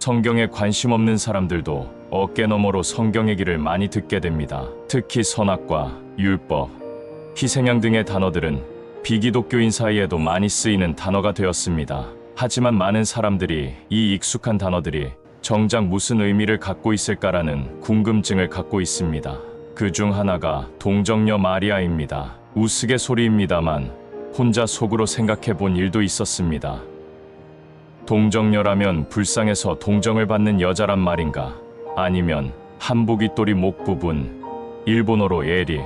성경에 관심 없는 사람들도 어깨너머로 성경 얘기를 많이 듣게 됩니다. 특히 선악과 율법, 희생양 등의 단어들은 비기독교인 사이에도 많이 쓰이는 단어가 되었습니다. 하지만 많은 사람들이 이 익숙한 단어들이 정작 무슨 의미를 갖고 있을까라는 궁금증을 갖고 있습니다. 그 중 하나가 동정녀 마리아입니다. 우스갯소리입니다만 혼자 속으로 생각해 본 일도 있었습니다. 동정녀라면 불쌍해서 동정을 받는 여자란 말인가? 아니면 한복이또리 목 부분, 일본어로 에리,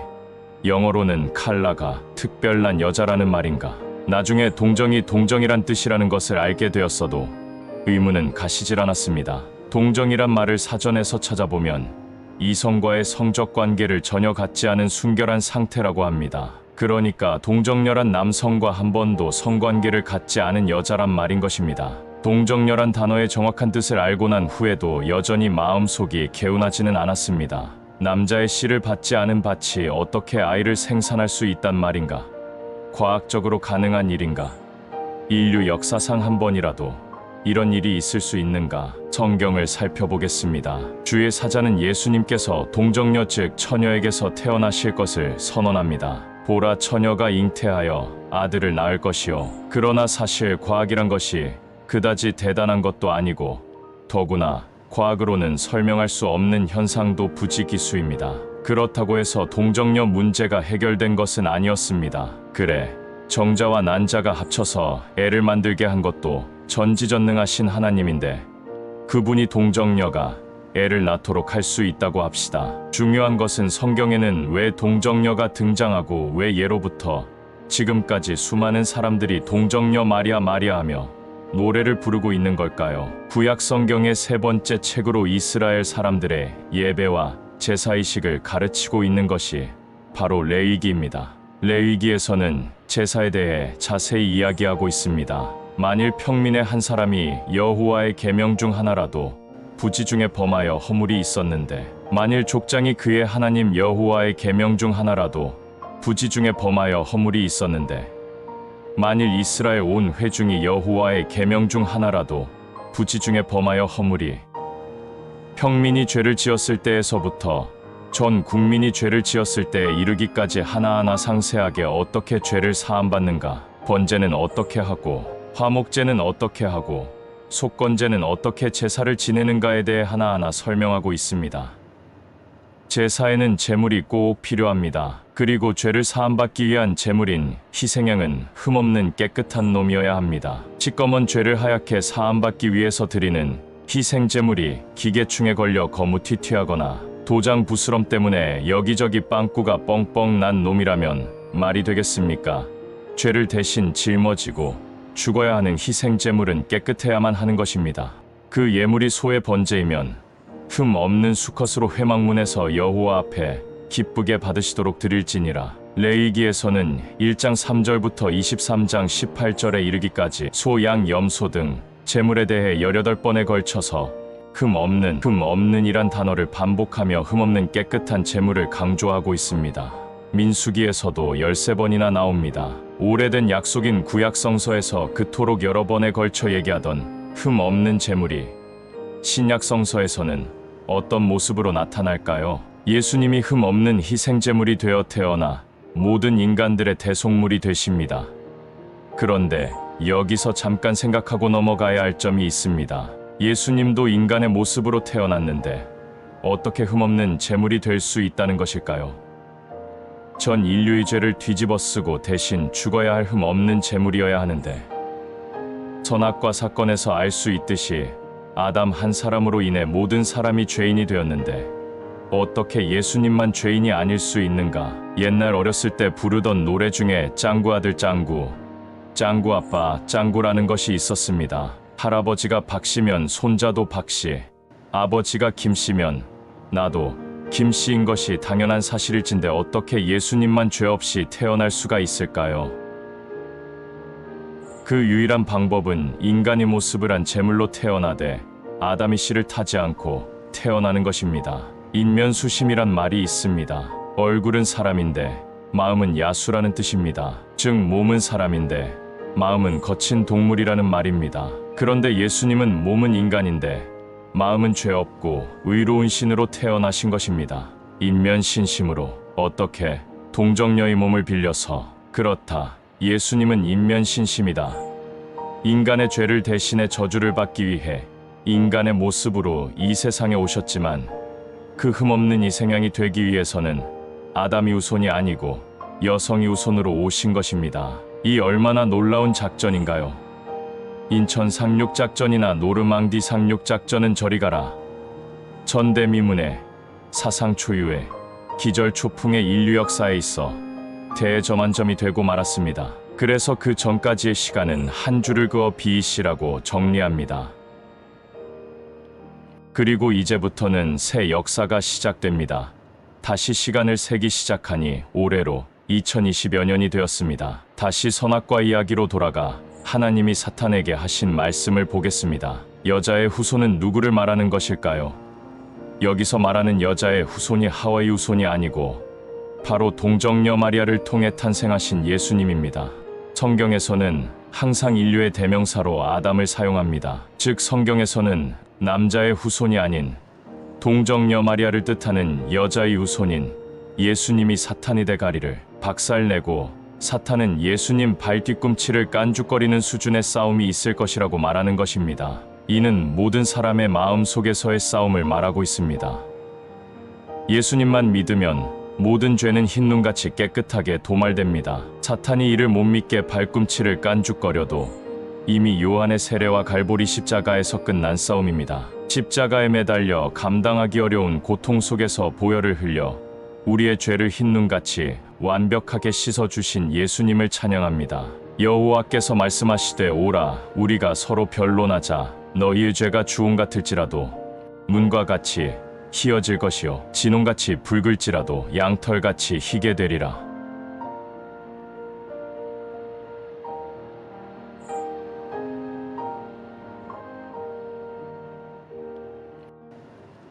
영어로는 칼라가 특별한 여자라는 말인가? 나중에 동정이 동정이란 뜻이라는 것을 알게 되었어도 의문은 가시질 않았습니다. 동정이란 말을 사전에서 찾아보면 이성과의 성적 관계를 전혀 갖지 않은 순결한 상태라고 합니다. 그러니까 동정녀란 남성과 한 번도 성관계를 갖지 않은 여자란 말인 것입니다. 동정녀란 단어의 정확한 뜻을 알고 난 후에도 여전히 마음속이 개운하지는 않았습니다. 남자의 씨를 받지 않은 밭이 어떻게 아이를 생산할 수 있단 말인가? 과학적으로 가능한 일인가? 인류 역사상 한 번이라도 이런 일이 있을 수 있는가? 성경을 살펴보겠습니다. 주의 사자는 예수님께서 동정녀 즉 처녀에게서 태어나실 것을 선언합니다. 보라, 처녀가 잉태하여 아들을 낳을 것이요. 그러나 사실 과학이란 것이 그다지 대단한 것도 아니고 더구나 과학으로는 설명할 수 없는 현상도 부지기수입니다. 그렇다고 해서 동정녀 문제가 해결된 것은 아니었습니다. 그래, 정자와 난자가 합쳐서 애를 만들게 한 것도 전지전능하신 하나님인데 그분이 동정녀가 애를 낳도록 할 수 있다고 합시다. 중요한 것은 성경에는 왜 동정녀가 등장하고 왜 예로부터 지금까지 수많은 사람들이 동정녀 마리아 마리아 하며 노래를 부르고 있는 걸까요? 구약 성경의 세 번째 책으로 이스라엘 사람들의 예배와 제사의식을 가르치고 있는 것이 바로 레위기입니다. 레위기에서는 제사에 대해 자세히 이야기하고 있습니다. 만일 평민의 한 사람이 여호와의 계명 중 하나라도 부지 중에 범하여 허물이 있었는데 만일 족장이 그의 하나님 여호와의 계명 중 하나라도 부지 중에 범하여 허물이 있었는데 만일 이스라엘 온 회중이 여호와의 계명 중 하나라도 부지 중에 범하여 허물이 평민이 죄를 지었을 때에서부터 전 국민이 죄를 지었을 때에 이르기까지 하나하나 상세하게 어떻게 죄를 사함받는가, 번제는 어떻게 하고 화목제는 어떻게 하고 속건제는 어떻게 제사를 지내는가에 대해 하나하나 설명하고 있습니다. 제사에는 제물이 꼭 필요합니다. 그리고 죄를 사함받기 위한 제물인 희생양은 흠없는 깨끗한 놈이어야 합니다. 시꺼먼 죄를 하얗게 사함받기 위해서 드리는 희생제물이 기계충에 걸려 거무튀튀하거나 도장 부스럼 때문에 여기저기 빵꾸가 뻥뻥 난 놈이라면 말이 되겠습니까? 죄를 대신 짊어지고 죽어야 하는 희생제물은 깨끗해야만 하는 것입니다. 그 예물이 소의 번제이면 흠 없는 수컷으로 회막문에서 여호와 앞에 기쁘게 받으시도록 드릴지니라. 레위기에서는 1장 3절부터 23장 18절에 이르기까지 소, 양, 염소 등 제물에 대해 18번에 걸쳐서 흠 없는 이란 단어를 반복하며 흠없는 깨끗한 제물을 강조하고 있습니다. 민수기에서도 13번이나 나옵니다. 오래된 약속인 구약성서에서 그토록 여러 번에 걸쳐 얘기하던 흠 없는 제물이 신약성서에서는 어떤 모습으로 나타날까요? 예수님이 흠 없는 희생제물이 되어 태어나 모든 인간들의 대속물이 되십니다. 그런데 여기서 잠깐 생각하고 넘어가야 할 점이 있습니다. 예수님도 인간의 모습으로 태어났는데 어떻게 흠없는 제물이 될 수 있다는 것일까요? 전 인류의 죄를 뒤집어쓰고 대신 죽어야 할 흠 없는 제물이어야 하는데 선악과 사건에서 알 수 있듯이 아담 한 사람으로 인해 모든 사람이 죄인이 되었는데 어떻게 예수님만 죄인이 아닐 수 있는가? 옛날 어렸을 때 부르던 노래 중에 짱구 아들 짱구, 짱구 아빠 짱구라는 것이 있었습니다. 할아버지가 박씨면 손자도 박씨, 아버지가 김씨면 나도 김씨인 것이 당연한 사실일진데 어떻게 예수님만 죄 없이 태어날 수가 있을까요? 그 유일한 방법은 인간의 모습을 한 제물로 태어나되 아담의 씨를 타지 않고 태어나는 것입니다. 인면수심이란 말이 있습니다. 얼굴은 사람인데 마음은 야수라는 뜻입니다. 즉 몸은 사람인데 마음은 거친 동물이라는 말입니다. 그런데 예수님은 몸은 인간인데 마음은 죄 없고 의로운 신으로 태어나신 것입니다. 인면신심으로 어떻게 동정녀의 몸을 빌려서 그렇다. 예수님은 인면신심이다. 인간의 죄를 대신해 저주를 받기 위해 인간의 모습으로 이 세상에 오셨지만 그 흠없는 이생양이 되기 위해서는 아담이 우선이 아니고 여성이 우선으로 오신 것입니다. 이 얼마나 놀라운 작전인가요? 인천 상륙작전이나 노르망디 상륙작전은 저리 가라. 전대미문의 사상 초유의 기절초풍의 인류 역사에 있어 대저만점이 되고 말았습니다. 그래서 그 전까지의 시간은 한 줄을 그어 BC라고 정리합니다. 그리고 이제부터는 새 역사가 시작됩니다. 다시 시간을 세기 시작하니 올해로 2020여 년이 되었습니다. 다시 선악과 이야기로 돌아가 하나님이 사탄에게 하신 말씀을 보겠습니다. 여자의 후손은 누구를 말하는 것일까요? 여기서 말하는 여자의 후손이 하와의 후손이 아니고 바로 동정녀 마리아를 통해 탄생하신 예수님입니다. 성경에서는 항상 인류의 대명사로 아담을 사용합니다. 즉 성경에서는 남자의 후손이 아닌 동정녀 마리아를 뜻하는 여자의 후손인 예수님이 사탄의 대가리를 박살내고 사탄은 예수님 발뒤꿈치를 깐죽거리는 수준의 싸움이 있을 것이라고 말하는 것입니다. 이는 모든 사람의 마음 속에서의 싸움을 말하고 있습니다. 예수님만 믿으면 모든 죄는 흰눈같이 깨끗하게 도말됩니다. 사탄이 이를 못 믿게 발꿈치를 깐죽거려도 이미 요한의 세례와 갈보리 십자가에서 끝난 싸움입니다. 십자가에 매달려 감당하기 어려운 고통 속에서 보혈을 흘려 우리의 죄를 흰눈같이 완벽하게 씻어주신 예수님을 찬양합니다. 여호와께서 말씀하시되 오라 우리가 서로 변론하자. 너희의 죄가 주홍 같을지라도 문과 같이 희어질 것이요 진홍같이 붉을지라도 양털같이 희게 되리라.